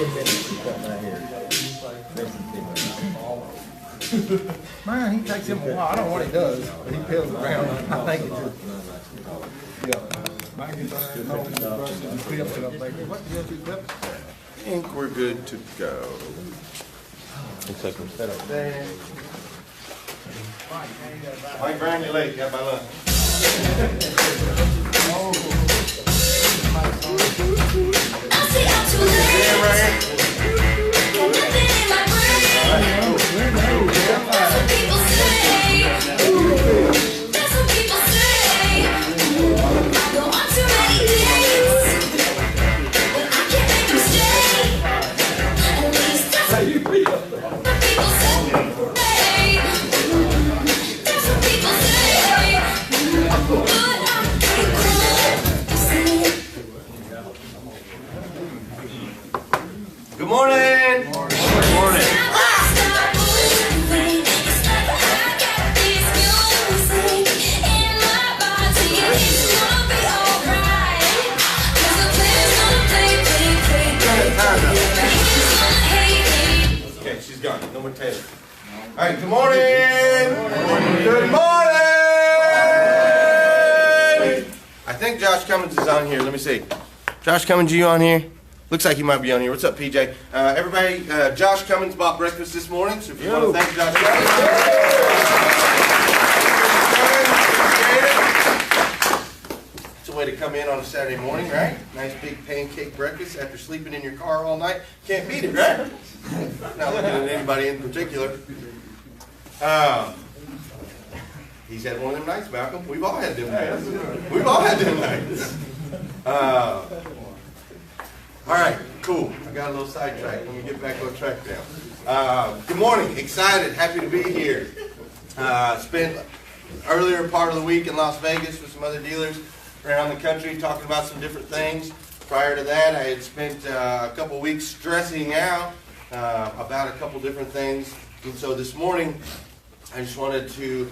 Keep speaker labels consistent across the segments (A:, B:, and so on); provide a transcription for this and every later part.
A: 10 minutes to cut my hair. Less than 10 minutes. Man, he takes him a while. I don't know what he does, but he peels around. I think it's just, I
B: think we're good to go.
A: looks like we're set up there.
B: Mike Brown, you're late. Got my lunch. Good morning. Good morning. Okay, she's gone. No more Taylor. All right. Good morning. Good morning. I think Josh Cummins is on here. Let me see. Josh Cummins, you on here? Looks like he might be on here. What's up, PJ? Everybody, Josh Cummins bought breakfast this morning, so if you want to thank Josh Cummins. It's a way to come in on a Saturday morning, right? Nice big pancake breakfast after sleeping in your car all night. Can't beat it, right? Not looking at anybody in particular. He's had one of them nights, Malcolm. We've all had them nights. We've all had them nights. All right, cool. I got a little sidetracked. Let me get back on track now. Good morning. Excited. Happy to be here. Spent earlier part of the week in Las Vegas with some other dealers around the country talking about some different things. Prior to that, I had spent a couple weeks stressing out about a couple different things. And so this morning, I just wanted to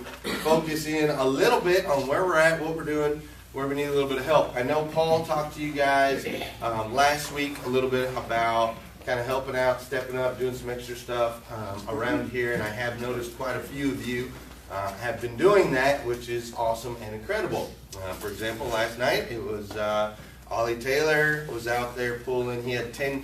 B: focus in a little bit on where we're at, what we're doing, where we need a little bit of help. I know Paul talked to you guys last week a little bit about kind of helping out, stepping up, doing some extra stuff around here, and I have noticed quite a few of you have been doing that, which is awesome and incredible. For example, last night it was Ollie Taylor was out there pulling. He had 10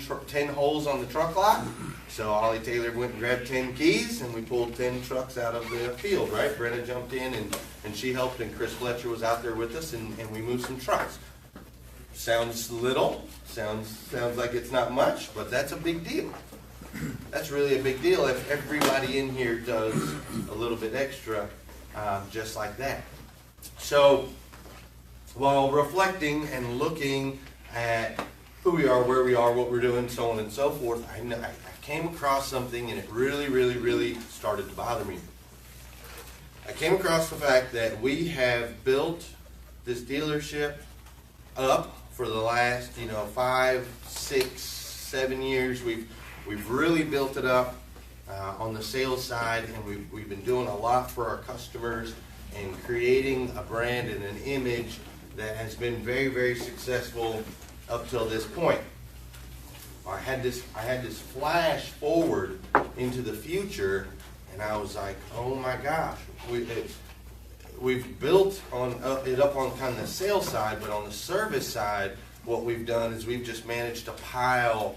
B: holes on the truck lot. So Ollie Taylor went and grabbed 10 keys, and we pulled 10 trucks out of the field, right? Brenna jumped in, and she helped, and Chris Fletcher was out there with us, and we moved some trucks. Sounds little, sounds like it's not much, but that's a big deal. That's really a big deal if everybody in here does a little bit extra, just like that. So while reflecting and looking at who we are, where we are, what we're doing, so on and so forth, I came across something, and it really started to bother me. I came across the fact that we have built this dealership up for the last 5, 6, 7 years. We've really built it up on the sales side, and we've been doing a lot for our customers and creating a brand and an image that has been very successful up till this point. I had this flash forward into the future, and I was like, oh my gosh, we've built it up on kind of the sales side, but on the service side, what we've done is we've just managed to pile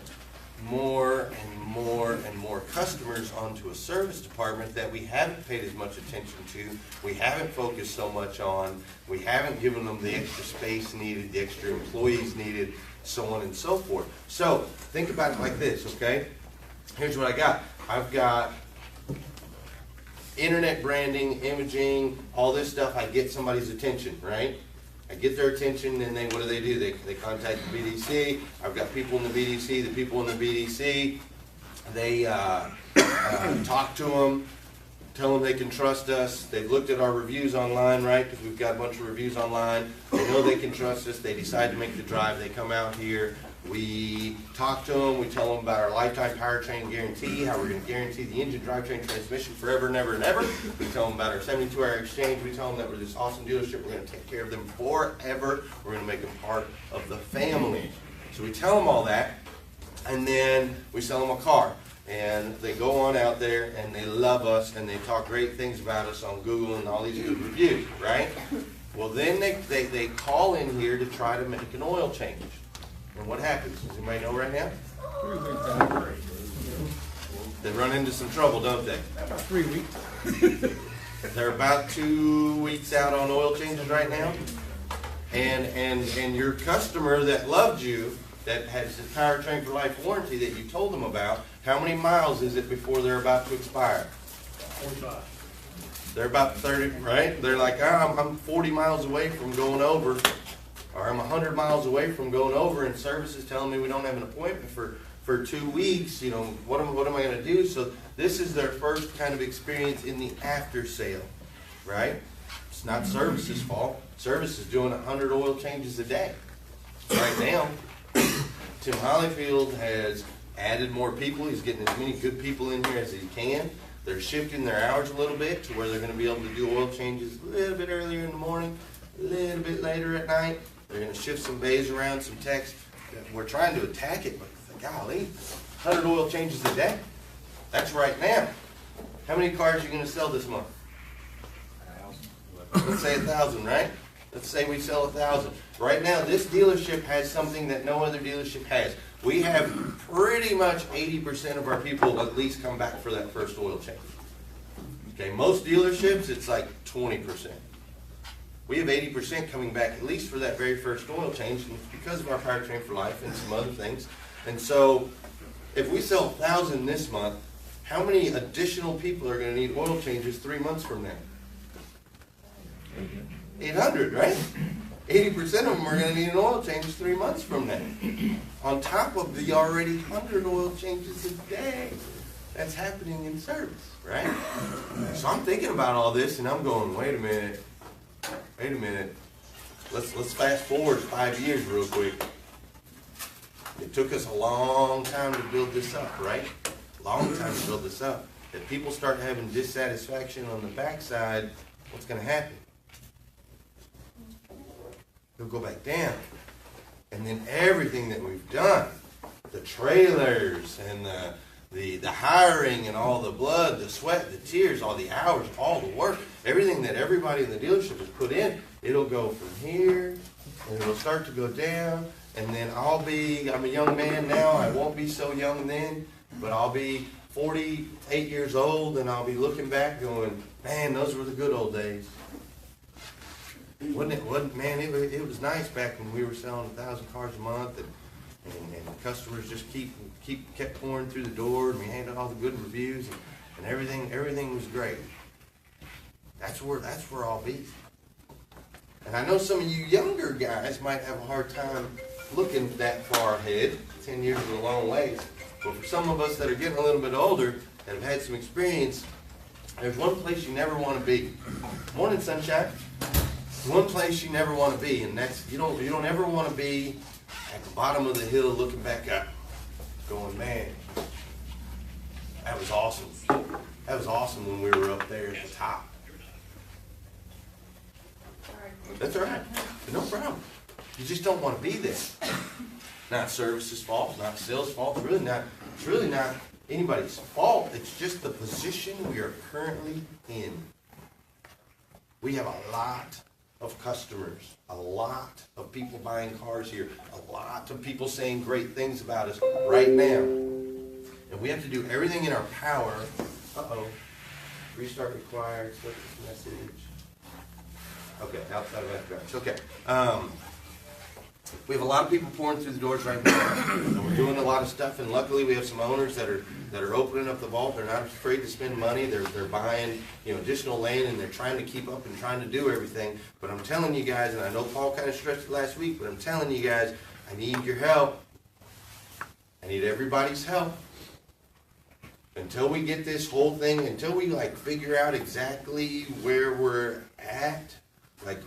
B: more and more customers onto a service department that we haven't paid as much attention to, we haven't focused so much on, we haven't given them the extra space needed, the extra employees needed, so on and so forth. So think about it like this, okay? Here's what I got. I've got internet branding, imaging, all this stuff. I get somebody's attention, right? I get their attention, and then what do? They contact the BDC. I've got people in the BDC. The people in the BDC, they talk to them, tell them they can trust us. They've looked at our reviews online, right? Because we've got a bunch of reviews online. They know they can trust us. They decide to make the drive. They come out here. We talk to them. We tell them about our lifetime powertrain guarantee, how we're going to guarantee the engine, drivetrain, transmission forever and ever and ever. We tell them about our 72-hour exchange. We tell them that we're this awesome dealership. We're going to take care of them forever. We're going to make them part of the family. So we tell them all that. And then we sell them a car. And they go on out there and they love us and they talk great things about us on Google and all these good reviews, right? Well, then they call in here to try to make an oil change. And what happens? Does anybody know right now? They run into some trouble, don't they?
A: About 3 weeks.
B: They're about 2 weeks out on oil changes right now. And your customer that loved you, that has the Powertrain for Life warranty that you told them about, how many miles is it before they're about to expire?
C: 45.
B: They're about 30, right? They're like, I'm 40 miles away from going over, or I'm 100 miles away from going over, and service is telling me we don't have an appointment for 2 weeks. You know, what am I going to do? So this is their first kind of experience in the after sale, right? It's not service's fault. Service is doing 100 oil changes a day. Right now, Tim Hollyfield has added more people. He's getting as many good people in here as he can. They're shifting their hours a little bit to where they're going to be able to do oil changes a little bit earlier in the morning, a little bit later at night. They're going to shift some bays around, some techs. We're trying to attack it, but golly, 100 oil changes a day. That's right now. How many cars are you going to sell this month? Let's say 1,000, right? Let's say we sell 1,000. Right now, this dealership has something that no other dealership has. We have pretty much 80% of our people at least come back for that first oil change. Okay, most dealerships, it's like 20%. We have 80% coming back at least for that very first oil change, and it's because of our Powertrain for Life and some other things. And so, if we sell 1,000 this month, how many additional people are going to need oil changes 3 months from now? 800, right? 80% of them are going to need an oil change 3 months from now. On top of the already 100 oil changes a day that's happening in service, right? So I'm thinking about all this and I'm going, wait a minute. Let's fast forward 5 years real quick. It took us a long time to build this up, right? Long time to build this up. If people start having dissatisfaction on the backside, what's going to happen? It'll go back down. And then everything that we've done, the trailers and the hiring and all the blood, the sweat, the tears, all the hours, all the work, everything that everybody in the dealership has put in, it'll go from here and it'll start to go down. And then I'm a young man now, I won't be so young then, but I'll be 48 years old and I'll be looking back going, man, those were the good old days. Man, it was nice back when we were selling 1,000 cars a month and customers just kept pouring through the door and we had all the good reviews and everything was great. That's where I'll be. And I know some of you younger guys might have a hard time looking that far ahead. 10 years is a long ways. But for some of us that are getting a little bit older and have had some experience, there's one place you never want to be. Morning, sunshine. One place you never want to be, and that's you don't ever want to be at the bottom of the hill looking back up, going, man, that was awesome. That was awesome when we were up there at the top. That's all right. No problem. You just don't want to be there. Not service's fault, not sales' fault. It's really not anybody's fault. It's just the position we are currently in. We have a lot of customers, a lot of people buying cars here, a lot of people saying great things about us right now. And we have to do everything in our power. Restart required, select this message. Okay, outside of that, it's okay. We have a lot of people pouring through the doors right now, and we're doing a lot of stuff. And luckily, we have some owners that are opening up the vault. They're not afraid to spend money. They're buying additional land, and they're trying to keep up and trying to do everything. But I'm telling you guys, and I know Paul kind of stressed it last week, but I'm telling you guys, I need your help. I need everybody's help. Until we get this whole thing, until we figure out exactly where we're at.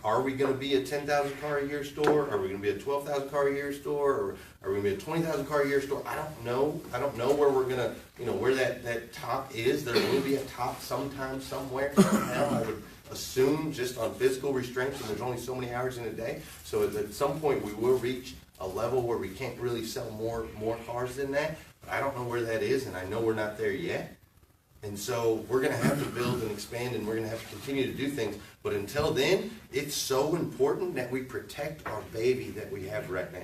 B: Are we going to be a 10,000 car a year store? Are we going to be a 12,000 car a year store? Or are we going to be a 20,000 car a year store? I don't know. I don't know where we're going to, where that top is. There will be a top sometime, somewhere. Now, I would assume just on physical restraints, and there's only so many hours in a day. So at some point, we will reach a level where we can't really sell more cars than that. But I don't know where that is, and I know we're not there yet. And so we're going to have to build and expand, and we're going to have to continue to do things. But until then, it's so important that we protect our baby that we have right now.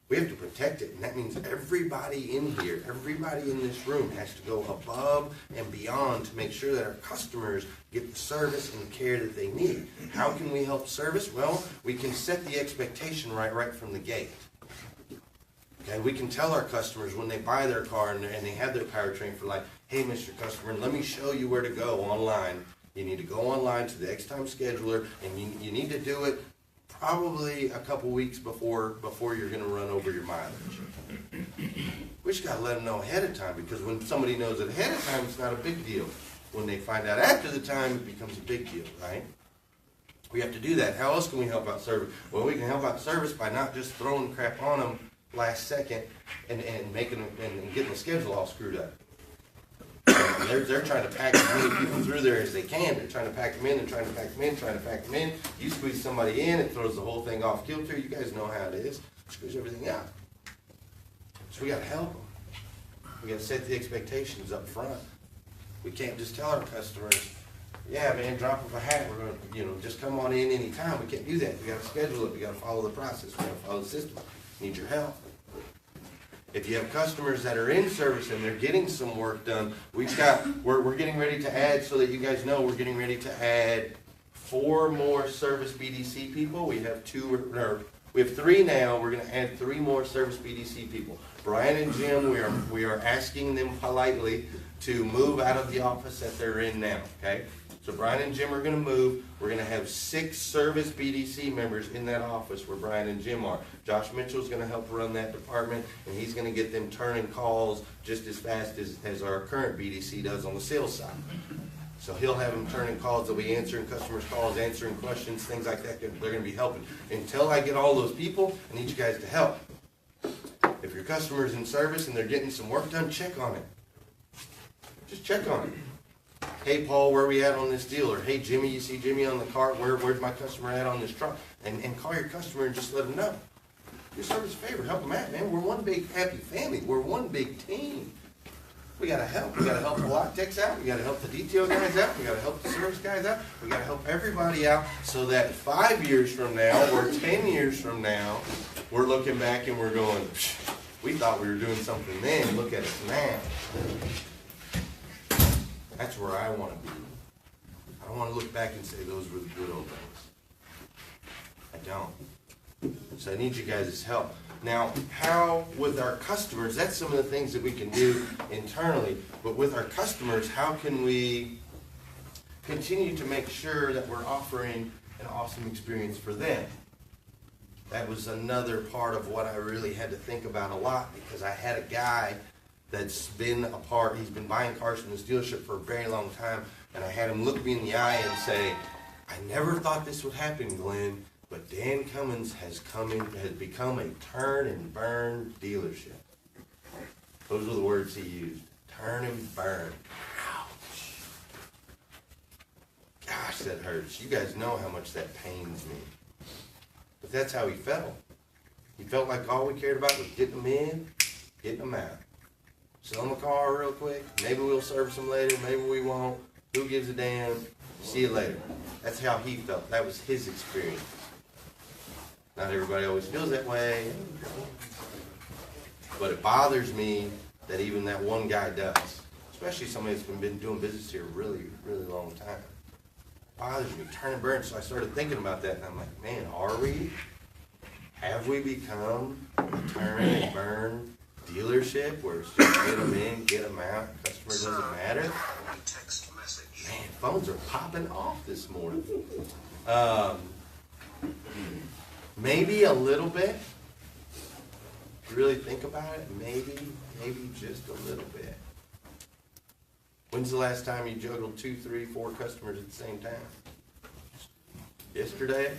B: We have to protect it, and that means everybody in here, everybody in this room has to go above and beyond to make sure that our customers get the service and the care that they need. How can we help service? Well, we can set the expectation right from the gate. Okay, we can tell our customers when they buy their car and they have their powertrain for life, hey, Mr. Customer, let me show you where to go online. You need to go online to the X-Time Scheduler, and you need to do it probably a couple weeks before you're going to run over your mileage. We just got to let them know ahead of time, because when somebody knows it ahead of time, it's not a big deal. When they find out after the time, it becomes a big deal, right? We have to do that. How else can we help out service? Well, we can help out service by not just throwing crap on them last second and making them and getting the schedule all screwed up. They're trying to pack as many people through there as they can. They're trying to pack them in and trying to pack them in, trying to pack them in. You squeeze somebody in, it throws the whole thing off kilter. You guys know how it is. Squeeze everything out. So we got to help them. We got to set the expectations up front. We can't just tell our customers, yeah, man, drop of a hat. We're going to, just come on in anytime. We can't do that. We got to schedule it. We got to follow the process. We got to follow the system. Need your help. If you have customers that are in service and they're getting some work done, we're getting ready to add, so that you guys know, we're getting ready to add 4 more service BDC people. We have 3 now. We're going to add 3 more service BDC people. Brian and Jim, we are asking them politely to move out of the office that they're in now. Okay. So Brian and Jim are going to move. We're going to have 6 service BDC members in that office where Brian and Jim are. Josh Mitchell is going to help run that department, and he's going to get them turning calls just as fast as our current BDC does on the sales side. So he'll have them turning calls. They'll be answering customers' calls, answering questions, things like that. They're going to be helping. Until I get all those people, I need you guys to help. If your customer's in service and they're getting some work done, check on it. Just check on it. Hey, Paul, where are we at on this deal? Or, hey, Jimmy, you see Jimmy on the cart? Where's my customer at on this truck? And call your customer and just let them know. Do service a favor. Help them out, man. We're one big happy family. We're one big team. We got to help. We got to help the lot techs out. We got to help the detail guys out. We got to help the service guys out. We got to help everybody out so that 5 years from now or 10 years from now, we're looking back and we're going, we thought we were doing something then. Look at us now. That's where I want to be. I don't want to look back and say those were the good old days. I don't. So I need you guys' help. Now, how with our customers, that's some of the things that we can do internally, but with our customers, how can we continue to make sure that we're offering an awesome experience for them? That was another part of what I really had to think about a lot, because I had a guy that's been he's been buying cars from this dealership for a very long time, and I had him look me in the eye and say, I never thought this would happen, Glenn, but Dan Cummins has become a turn and burn dealership. Those are the words he used. Turn and burn. Ouch. Gosh, that hurts. You guys know how much that pains me. But that's how he felt. He felt like all we cared about was getting them in, getting them out. Sell them a car real quick. Maybe we'll service them later. Maybe we won't. Who gives a damn? See you later. That's how he felt. That was his experience. Not everybody always feels that way. But it bothers me that even that one guy does. Especially somebody that's been doing business here a really, really long time. It bothers me. Turn and burn. So I started thinking about that, and I'm like, man, are we? Have we become a turn and burn dealership where it's just get them in, get them out, customer doesn't matter? Man, phones are popping off this morning. Maybe a little bit. If you really think about it, maybe just a little bit. When's the last time you juggled 2, 3, 4 customers at the same time? Yesterday?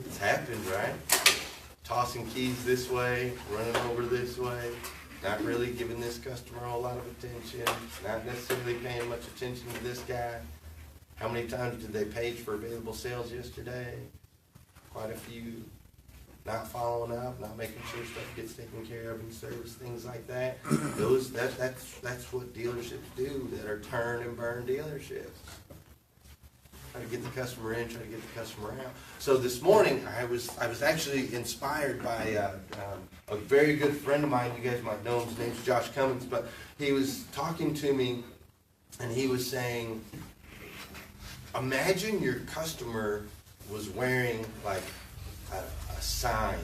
B: It's happened, right? Tossing keys this way, running over this way, not really giving this customer a whole lot of attention, not necessarily paying much attention to this guy. How many times did they page for available sales yesterday? Quite a few. not following up, not making sure stuff gets taken care of in service, things like that. That's what dealerships do that are turn and burn dealerships. Try to get the customer in, try to get the customer out. So this morning, I was actually inspired by a very good friend of mine. You guys might know him. His name's Josh Cummins, but he was talking to me, and he was saying, imagine your customer was wearing like a sign.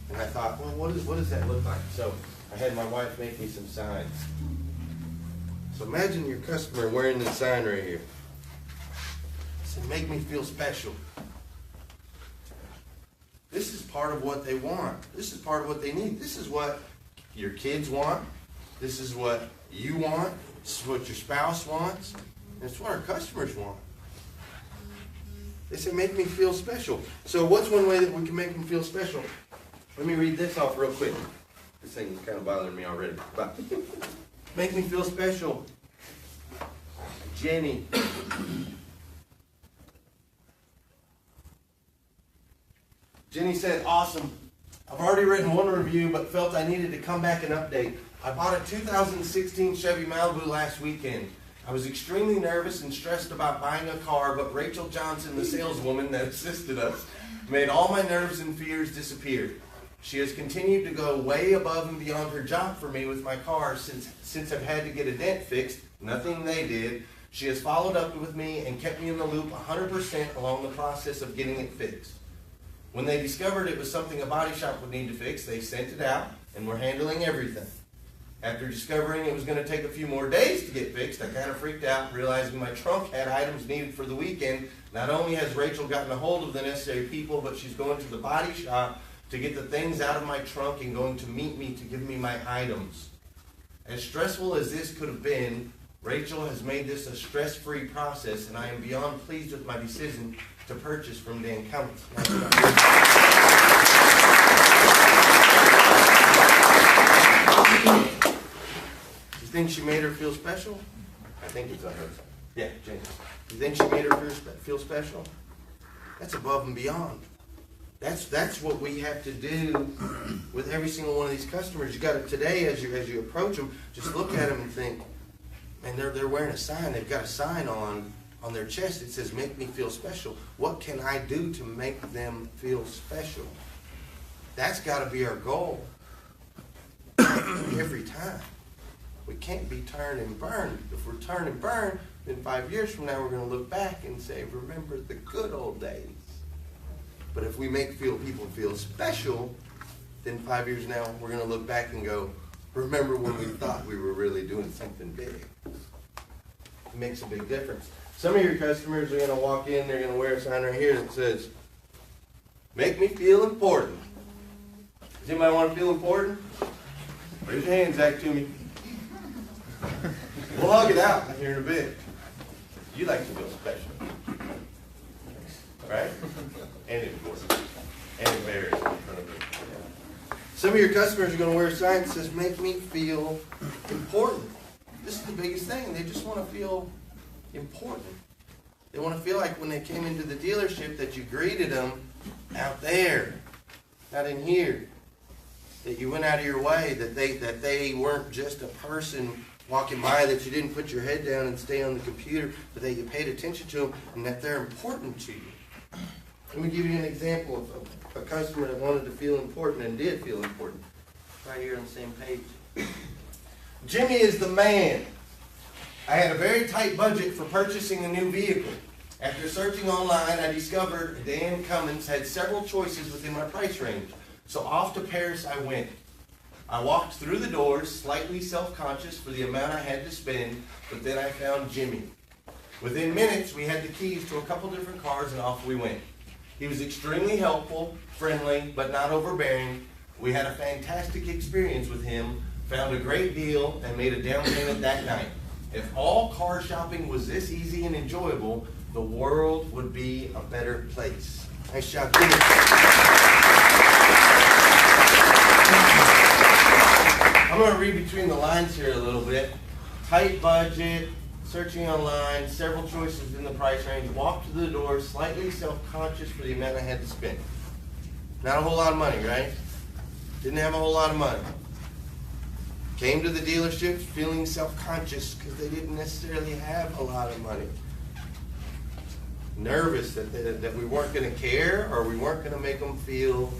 B: And I thought, well, what does that look like? So I had my wife make me some signs. So imagine your customer wearing this sign right here. It said, make me feel special. This is part of what they want. This is part of what they need. This is what your kids want. This is what you want. This is what your spouse wants. And it's what our customers want. They say, make me feel special. So what's one way that we can make them feel special? Let me read this off real quick. This thing is kind of bothering me already. But make me feel special. Jenny. Jenny said, awesome. I've already written one review, but felt I needed to come back and update. I bought a 2016 Chevy Malibu last weekend. I was extremely nervous and stressed about buying a car, but Rachel Johnson, the saleswoman that assisted us, made all my nerves and fears disappear. She has continued to go way above and beyond her job for me with my car since I've had to get a dent fixed. Nothing they did. She has followed up with me and kept me in the loop 100% along the process of getting it fixed. When they discovered it was something a body shop would need to fix, they sent it out and were handling everything. After discovering it was going to take a few more days to get fixed, I kind of freaked out, realizing my trunk had items needed for the weekend. Not only has Rachel gotten a hold of the necessary people, but she's going to the body shop to get the things out of my trunk and going to meet me to give me my items. As stressful as this could have been, Rachel has made this a stress-free process, and I am beyond pleased with my decision to purchase from Dan Cummins. You think she made her feel special? I think it's on her. Yeah, James. You think she made her feel special? That's above and beyond. That's what we have to do with every single one of these customers. You got to today, as you approach them, just look at them and think, man, they're wearing a sign. They've got a sign on their chest. It says, "Make me feel special." What can I do to make them feel special? That's got to be our goal every time. We can't be turn and burn. If we're turn and burn, then 5 years from now we're going to look back and say, remember the good old days. But if we make people feel special, then 5 years now we're going to look back and go, remember when we thought we were really doing something big. It makes a big difference. Some of your customers are going to walk in, they're going to wear a sign right here that says, make me feel important. Does anybody want to feel important? Raise your hand, Zach, to me. We'll hug it out here in a bit. You like to feel special. Right? And important. And embarrassed in front of me. Some of your customers are going to wear a sign that says, make me feel important. This is the biggest thing. They just want to feel important. They want to feel like when they came into the dealership that you greeted them out there, not in here. That you went out of your way, that they weren't just a person walking by, that you didn't put your head down and stay on the computer, but that you paid attention to them and that they're important to you. Let me give you an example of a customer that wanted to feel important and did feel important. Right here on the same page. Jimmy is the man. I had a very tight budget for purchasing a new vehicle. After searching online, I discovered Dan Cummins had several choices within my price range. So off to Paris I went. I walked through the doors, slightly self-conscious for the amount I had to spend, but then I found Jimmy. Within minutes, we had the keys to a couple different cars and off we went. He was extremely helpful, friendly, but not overbearing. We had a fantastic experience with him, found a great deal, and made a down payment that night. If all car shopping was this easy and enjoyable, the world would be a better place. Nice job, Jimmy. I'm going to read between the lines here a little bit. Tight budget, searching online, several choices in the price range, walked to the door, slightly self-conscious for the amount I had to spend. Not a whole lot of money, right? Didn't have a whole lot of money. Came to the dealership feeling self-conscious because they didn't necessarily have a lot of money. Nervous that we weren't going to care or we weren't going to make them feel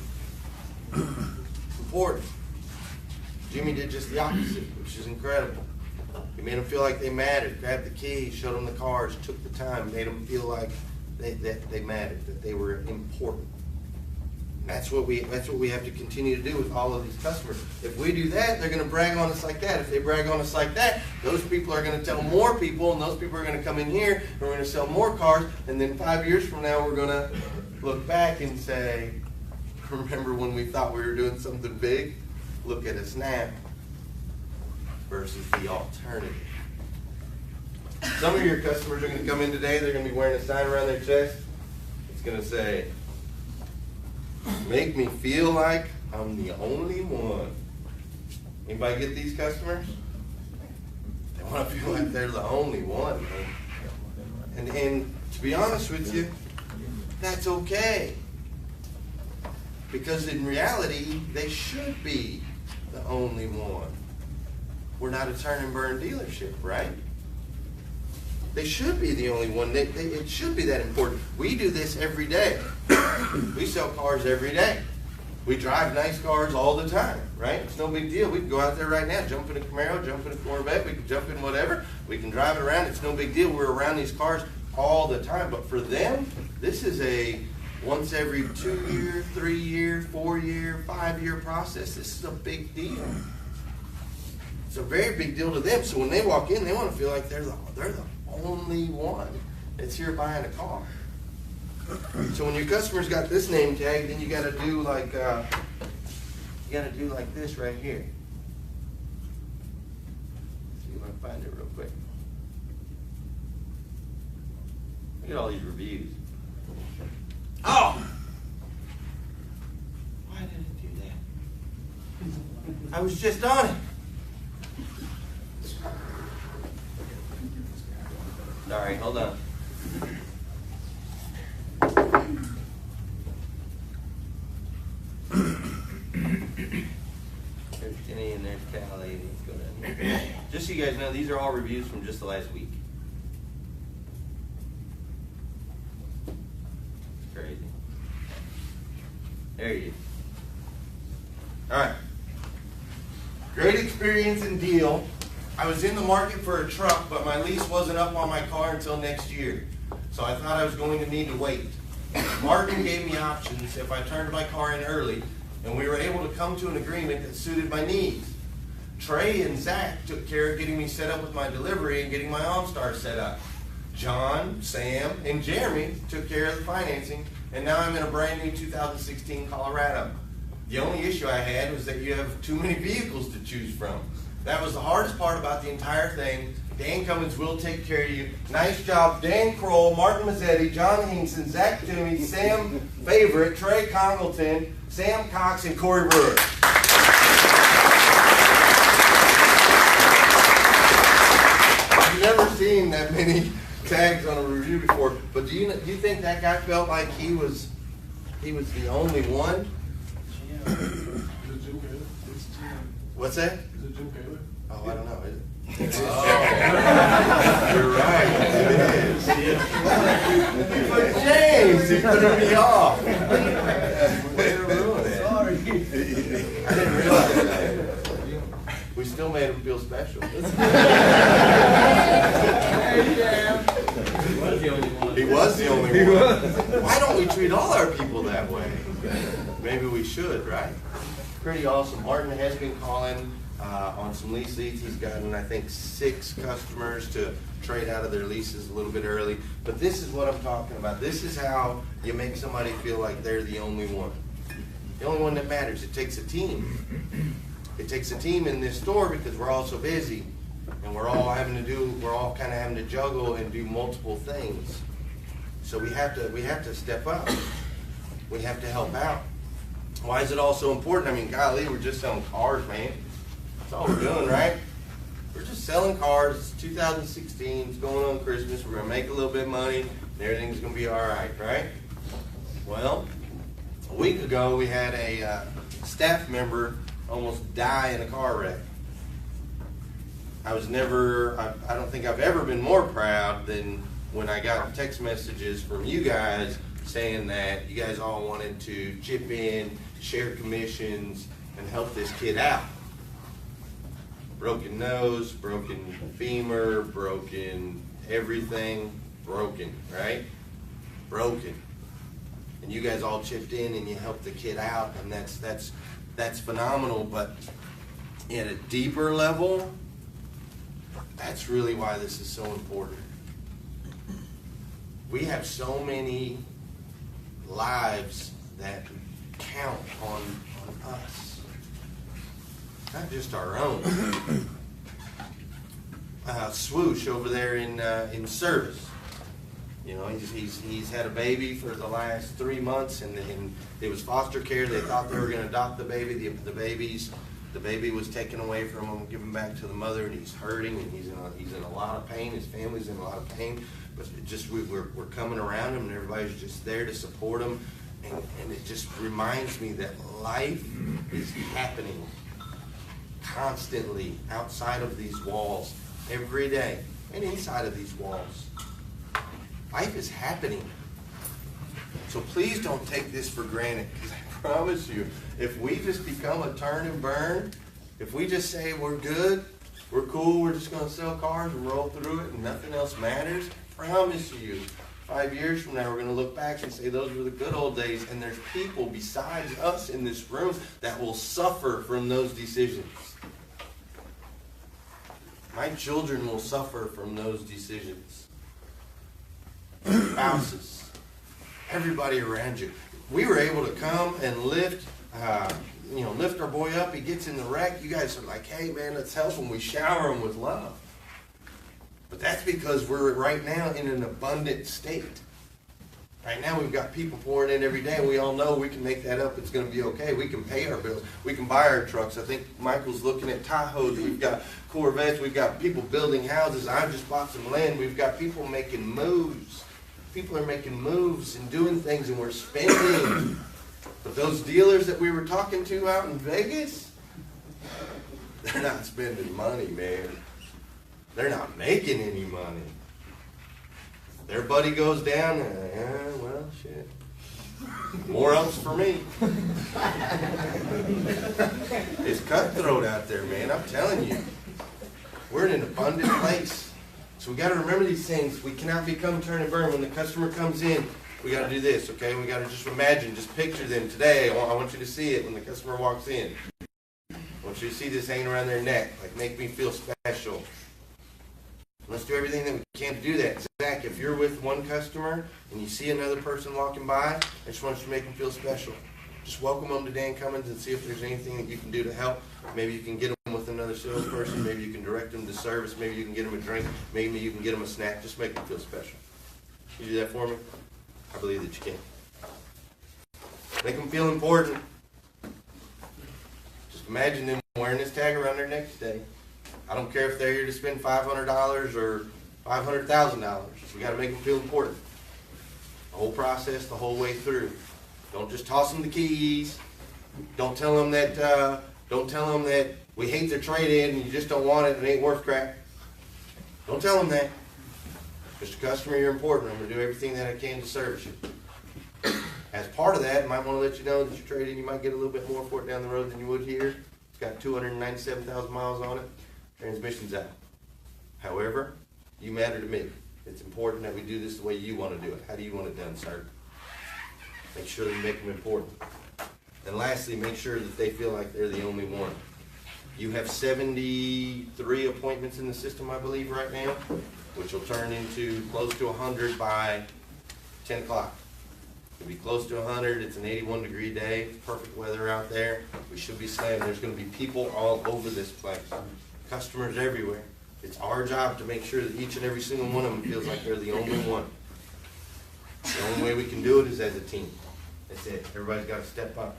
B: important. Jimmy did just the opposite, which is incredible. He made them feel like they mattered, grabbed the keys, showed them the cars, took the time, made them feel like they mattered, that they were important. That's what we have to continue to do with all of these customers. If we do that, they're going to brag on us like that. If they brag on us like that, those people are going to tell more people, and those people are going to come in here, and we're going to sell more cars, and then 5 years from now, we're going to look back and say, remember when we thought we were doing something big? Look at us now versus the alternative. Some of your customers are going to come in today, they're going to be wearing a sign around their chest. It's going to say, make me feel like I'm the only one. Anybody get these customers? They want to feel like they're the only one. And to be honest with you, that's okay. Because in reality, they should be the only one. We're not a turn and burn dealership, right? They should be the only one. It should be that important. We do this every day. We sell cars every day. We drive nice cars all the time, right? It's no big deal. We can go out there right now, jump in a Camaro, jump in a Corvette, we can jump in whatever. We can drive it around. It's no big deal. We're around these cars all the time. But for them, this is a once every 2-year, 3-year, 4-year, 5-year process. This is a big deal. It's a very big deal to them. So when they walk in, they want to feel like they're the only one that's here buying a car. So when your customer's got this name tag, then you got to do like this right here. See if I can find it real quick. Look at all these reviews. Oh, why did it do that? I was just on it. Sorry, hold on. There's Jenny and there's Callie. Let's go down here. Just so you guys know, these are all reviews from just the last week. It's crazy. There you go. All right. Great experience and deal. I was in the market for a truck, but my lease wasn't up on my car until next year. So I thought I was going to need to wait. Martin gave me options if I turned my car in early, and we were able to come to an agreement that suited my needs. Trey and Zach took care of getting me set up with my delivery and getting my OnStar set up. John, Sam, and Jeremy took care of the financing, and now I'm in a brand new 2016 Colorado. The only issue I had was that you have too many vehicles to choose from. That was the hardest part about the entire thing. Dan Cummins will take care of you. Nice job, Dan Kroll, Martin Mazzetti, John Hinkson, Zach Toomey, Sam Favorite, Trey Congleton, Sam Cox, and Corey Brewer. I've never seen that many tags on a review before, but do you think that guy felt like he was the only one? What's that? Oh, I don't know. Is it? Oh, you're right. It is. But James, he threw me off. Way to ruin it. Sorry. I didn't realize that. We still made him feel special. He was the only one. Why don't we treat all our people that way? Maybe we should, right? Pretty awesome. Martin has been calling on some lease leads. He's gotten, I think, 6 customers to trade out of their leases a little bit early. But this is what I'm talking about. This is how you make somebody feel like they're the only one. The only one that matters. It takes a team. It takes a team in this store because we're all so busy. And we're all kind of having to juggle and do multiple things. So we have to step up. We have to help out. Why is it all so important? I mean, golly, we're just selling cars, man. That's all we're doing, right? We're just selling cars. It's 2016. It's going on Christmas. We're going to make a little bit of money, and everything's going to be all right, right? Well, A week ago, we had a staff member almost die in a car wreck. I don't think I've ever been more proud than when I got text messages from you guys saying that you guys all wanted to chip in, share commissions, and help this kid out. Broken nose, broken femur, broken everything, broken, right? Broken. And you guys all chipped in and you helped the kid out, and that's phenomenal. But at a deeper level, that's really why this is so important. We have so many lives that count on us, not just our own. Swoosh over there in service, you know, he's had a baby for the last 3 months, and it was foster care. They thought they were going to adopt the baby. The baby was taken away from him, given back to the mother, and he's hurting, and he's in a lot of pain. His family's in a lot of pain, but we're coming around him, and everybody's just there to support him, and it just reminds me that life is happening constantly outside of these walls, every day, and inside of these walls. Life is happening. So please don't take this for granted, because I promise you, if we just become a turn and burn, if we just say we're good, we're cool, we're just going to sell cars and roll through it and nothing else matters, I promise you, 5 years from now, we're going to look back and say those were the good old days, and there's people besides us in this room that will suffer from those decisions. My children will suffer from those decisions. Spouses, everybody around you. We were able to come and lift our boy up. He gets in the wreck. You guys are like, hey man, let's help him. We shower him with love. But that's because we're right now in an abundant state. Right now we've got people pouring in every day, and we all know we can make that up. It's going to be okay. We can pay our bills. We can buy our trucks. I think Michael's looking at Tahoes. We've got Corvettes. We've got people building houses. I just bought some land. We've got people making moves. People are making moves and doing things, and we're spending. But those dealers that we were talking to out in Vegas, they're not spending money, man. They're not making any money. Their buddy goes down, and well, shit. More ups for me. It's cutthroat out there, man. I'm telling you. We're in an abundant place. So we got to remember these things. We cannot become turn and burn. When the customer comes in, we got to do this, okay? We got to just imagine, just picture them today. I want you to see it when the customer walks in. I want you to see this hanging around their neck, like make me feel special. Let's do everything that we can to do that. Zach, if you're with one customer and you see another person walking by, I just want you to make them feel special. Just welcome them to Dan Cummins and see if there's anything that you can do to help. Maybe you can get them with another salesperson. Maybe you can direct them to service. Maybe you can get them a drink. Maybe you can get them a snack. Just make them feel special. Can you do that for me? I believe that you can. Make them feel important. Just imagine them wearing this tag around their neck today. I don't care if they're here to spend $500 or $500,000. We got to make them feel important. The whole process, the whole way through. Don't just toss them the keys. Don't tell them that. We hate their trade-in and you just don't want it and it ain't worth crap. Don't tell them that. Mr. Customer, you're important. I'm going to do everything that I can to service you. As part of that, I might want to let you know that your trade-in, you might get a little bit more for it down the road than you would here. It's got 297,000 miles on it. Transmission's out. However, you matter to me. It's important that we do this the way you want to do it. How do you want it done, sir? Make sure that you make them important. And lastly, make sure that they feel like they're the only one. You have 73 appointments in the system, I believe, right now, which will turn into close to 100 by 10 o'clock. It'll be close to 100. It's an 81-degree day. Perfect weather out there. We should be slammed. There's going to be people all over this place. Customers everywhere. It's our job to make sure that each and every single one of them feels like they're the only one. The only way we can do it is as a team. That's it. Everybody's got to step up.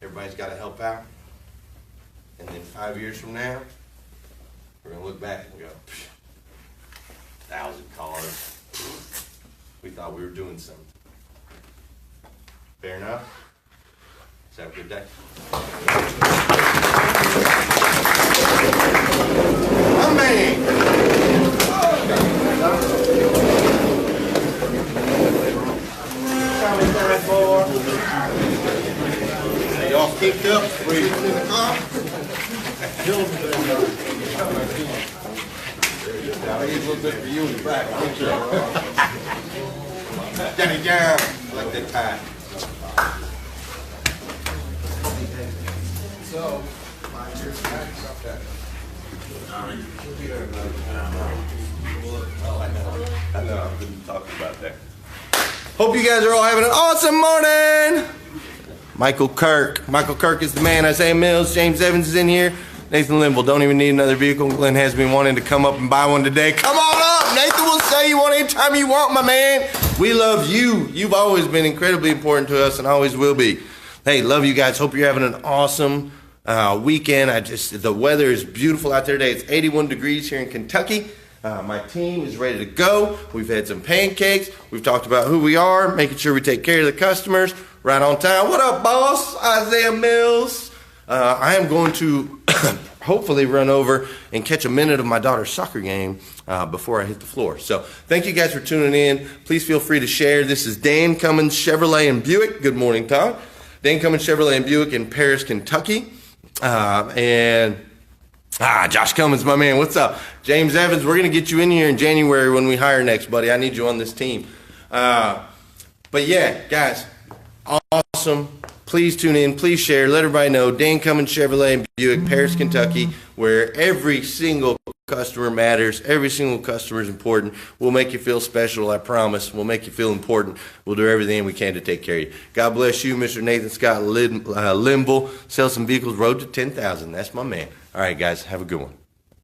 B: Everybody's got to help out. And then 5 years from now, we're going to look back and go, 1,000 cars. We thought we were doing something. Fair enough? Have a good day. My man. Y'all kicked up, sitting in the car.
A: I need a little bit for you in the back.
B: Johnny John, I like that tie.
A: So,
B: I know, I've been talking about that. Hope you guys are all having an awesome morning. Michael Kirk. Michael Kirk is the man. Isaiah Mills. James Evans is in here. Nathan Limble. Don't even need another vehicle. Glenn has been wanting to come up and buy one today. Come on up. Nathan will sell you one anytime you want, my man. We love you. You've always been incredibly important to us and always will be. Hey, love you guys. Hope you're having an awesome weekend. The weather is beautiful out there today. It's 81 degrees here in Kentucky. My team is ready to go. We've had some pancakes. We've talked about who we are, making sure we take care of the customers right on time. What up, boss? Isaiah Mills. I am going to hopefully run over and catch a minute of my daughter's soccer game before I hit the floor. So thank you guys for tuning in. Please feel free to share. This is Dan Cummins Chevrolet and Buick. Good morning, Tom. Dan Cummins Chevrolet and Buick in Paris, Kentucky. Josh Cummins, my man, what's up? James Evans, we're going to get you in here in January when we hire next, buddy. I need you on this team. But yeah, guys, awesome. Please tune in. Please share. Let everybody know. Dan Cummins Chevrolet and Buick, Paris, Kentucky, where every single customer matters. Every single customer is important. We'll make you feel special, I promise. We'll make you feel important. We'll do everything we can to take care of you. God bless you, Mr. Nathan Scott Limble. Sell some vehicles, road to 10,000. That's my man. All right, guys, have a good one.